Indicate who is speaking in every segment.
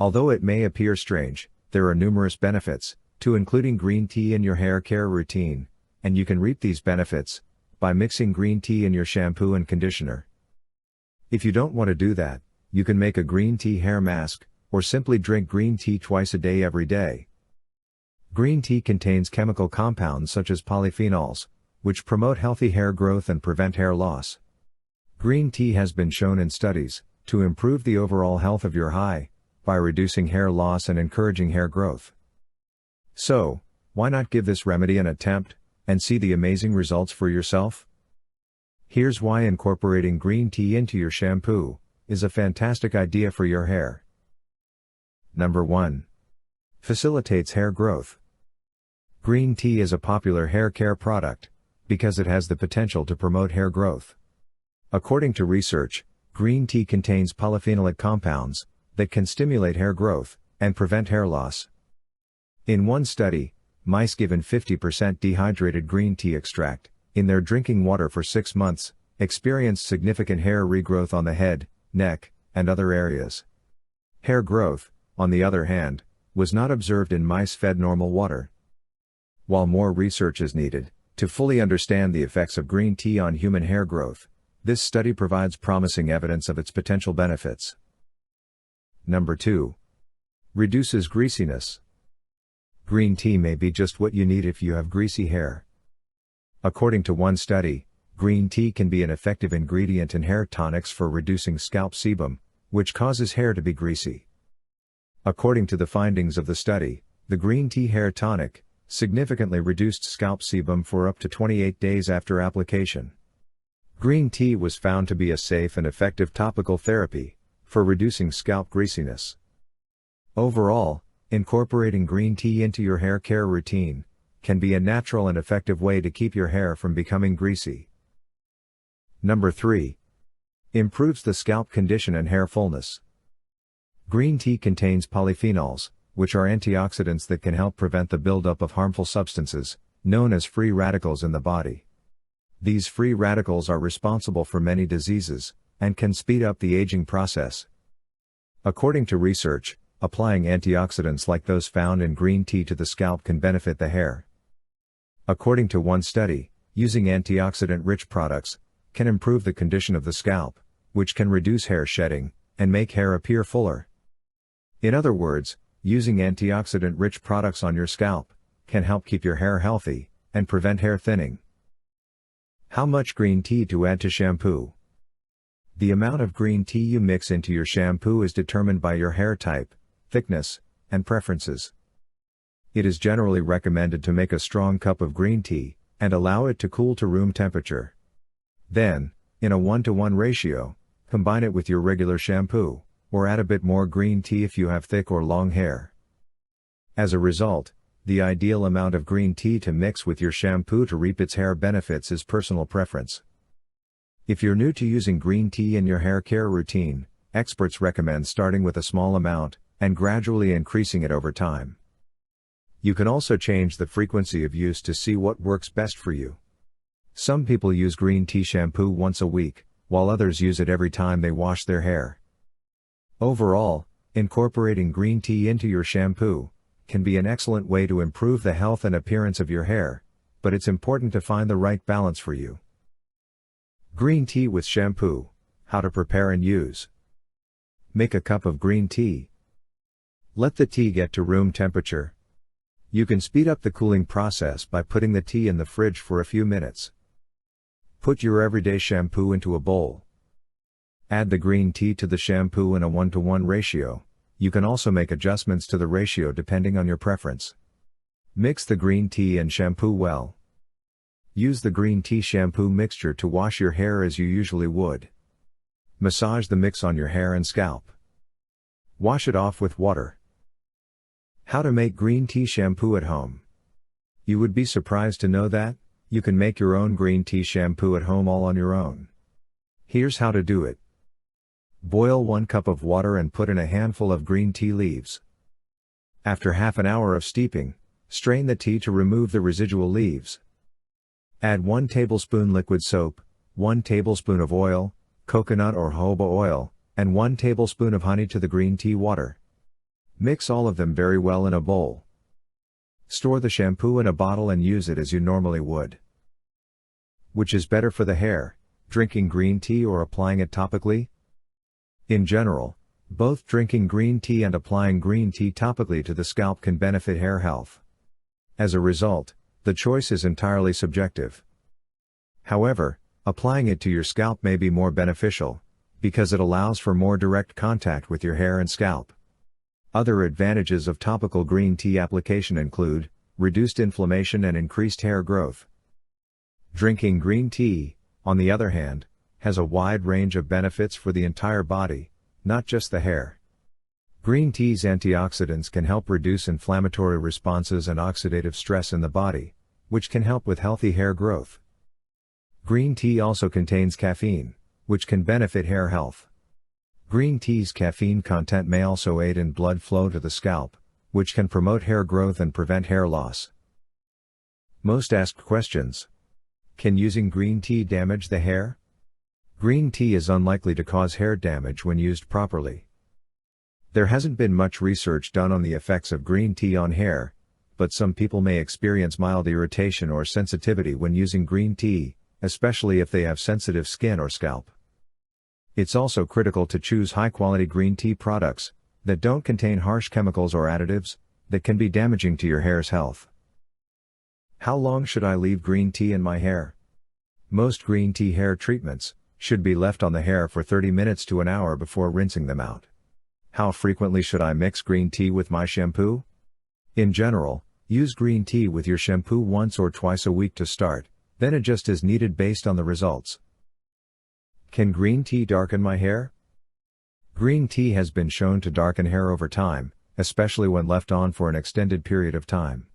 Speaker 1: Although it may appear strange, there are numerous benefits to including green tea in your hair care routine, and you can reap these benefits by mixing green tea in your shampoo and conditioner. If you don't want to do that, you can make a green tea hair mask, or simply drink green tea twice a day every day. Green tea contains chemical compounds such as polyphenols, which promote healthy hair growth and prevent hair loss. Green tea has been shown in studies to improve the overall health of your hair by reducing hair loss and encouraging hair growth. So, why not give this remedy an attempt and see the amazing results for yourself? Here's why incorporating green tea into your shampoo is a fantastic idea for your hair. Number 1. Facilitates hair growth. Green tea is a popular hair care product because it has the potential to promote hair growth. According to research, green tea contains polyphenolic compounds that can stimulate hair growth and prevent hair loss. In one study, mice given 50% dehydrated green tea extract in their drinking water for 6 months experienced significant hair regrowth on the head, neck, and other areas. Hair growth, on the other hand, was not observed in mice fed normal water. While more research is needed to fully understand the effects of green tea on human hair growth, this study provides promising evidence of its potential benefits. Number 2. Reduces greasiness. Green tea may be just what you need if you have greasy hair. According to one study, green tea can be an effective ingredient in hair tonics for reducing scalp sebum, which causes hair to be greasy. According to the findings of the study, the green tea hair tonic significantly reduced scalp sebum for up to 28 days after application. Green tea was found to be a safe and effective topical therapy for reducing scalp greasiness. Overall, incorporating green tea into your hair care routine can be a natural and effective way to keep your hair from becoming greasy. Number 3. Improves the scalp condition and hair fullness. Green tea contains polyphenols, which are antioxidants that can help prevent the buildup of harmful substances, known as free radicals in the body. These free radicals are responsible for many diseases, and can speed up the aging process. According to research, applying antioxidants like those found in green tea to the scalp can benefit the hair. According to one study, using antioxidant-rich products can improve the condition of the scalp, which can reduce hair shedding and make hair appear fuller. In other words, using antioxidant-rich products on your scalp can help keep your hair healthy and prevent hair thinning. How much green tea to add to shampoo? The amount of green tea you mix into your shampoo is determined by your hair type, thickness, and preferences. It is generally recommended to make a strong cup of green tea and allow it to cool to room temperature. Then, in a 1-to-1 ratio, combine it with your regular shampoo, or add a bit more green tea if you have thick or long hair. As a result, the ideal amount of green tea to mix with your shampoo to reap its hair benefits is personal preference. If you're new to using green tea in your hair care routine, experts recommend starting with a small amount and gradually increasing it over time. You can also change the frequency of use to see what works best for you. Some people use green tea shampoo once a week, while others use it every time they wash their hair. Overall, incorporating green tea into your shampoo can be an excellent way to improve the health and appearance of your hair, but it's important to find the right balance for you. Green tea with shampoo. How to prepare and use. Make a cup of green tea. Let the tea get to room temperature. You can speed up the cooling process by putting the tea in the fridge for a few minutes. Put your everyday shampoo into a bowl. Add the green tea to the shampoo in a 1-to-1 ratio. You can also make adjustments to the ratio depending on your preference. Mix the green tea and shampoo well. Use the green tea shampoo mixture to wash your hair as you usually would. Massage the mix on your hair and scalp. Wash it off with water. How to make green tea shampoo at home. You would be surprised to know that you can make your own green tea shampoo at home all on your own. Here's how to do it. Boil 1 cup of water and put in a handful of green tea leaves. After half an hour of steeping, strain the tea to remove the residual leaves. Add 1 tablespoon liquid soap, 1 tablespoon of oil, coconut or jojoba oil, and 1 tablespoon of honey to the green tea water. Mix all of them very well in a bowl. Store the shampoo in a bottle and use it as you normally would. Which is better for the hair, drinking green tea or applying it topically? In general, both drinking green tea and applying green tea topically to the scalp can benefit hair health. As a result, the choice is entirely subjective. However, applying it to your scalp may be more beneficial, because it allows for more direct contact with your hair and scalp. Other advantages of topical green tea application include reduced inflammation and increased hair growth. Drinking green tea, on the other hand, has a wide range of benefits for the entire body, not just the hair. Green tea's antioxidants can help reduce inflammatory responses and oxidative stress in the body, which can help with healthy hair growth. Green tea also contains caffeine, which can benefit hair health. Green tea's caffeine content may also aid in blood flow to the scalp, which can promote hair growth and prevent hair loss. Most asked questions. Can using green tea damage the hair? Green tea is unlikely to cause hair damage when used properly. There hasn't been much research done on the effects of green tea on hair, but some people may experience mild irritation or sensitivity when using green tea, especially if they have sensitive skin or scalp. It's also critical to choose high-quality green tea products that don't contain harsh chemicals or additives that can be damaging to your hair's health. How long should I leave green tea in my hair? Most green tea hair treatments should be left on the hair for 30 minutes to an hour before rinsing them out. How frequently should I mix green tea with my shampoo? In general, use green tea with your shampoo once or twice a week to start, then adjust as needed based on the results. Can green tea darken my hair? Green tea has been shown to darken hair over time, especially when left on for an extended period of time.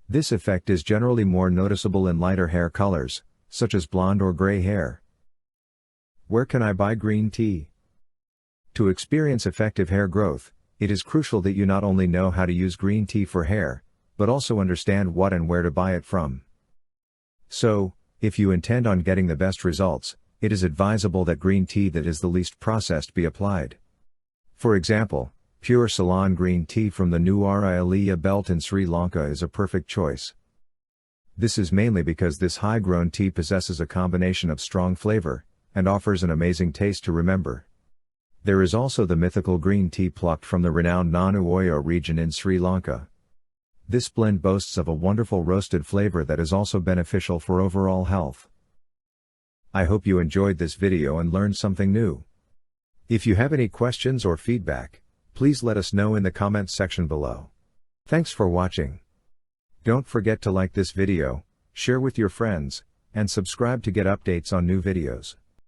Speaker 1: This effect is generally more noticeable in lighter hair colors, such as blonde or gray hair. Where can I buy green tea? To experience effective hair growth, it is crucial that you not only know how to use green tea for hair, but also understand what and where to buy it from. So, if you intend on getting the best results, it is advisable that green tea that is the least processed be applied. For example, pure Ceylon green tea from the Nuwara belt in Sri Lanka is a perfect choice. This is mainly because this high-grown tea possesses a combination of strong flavor, and offers an amazing taste to remember. There is also the mythical green tea plucked from the renowned Nanuoyo region in Sri Lanka. This blend boasts of a wonderful roasted flavor that is also beneficial for overall health. I hope you enjoyed this video and learned something new. If you have any questions or feedback, please let us know in the comments section below. Thanks for watching. Don't forget to like this video, share with your friends, and subscribe to get updates on new videos.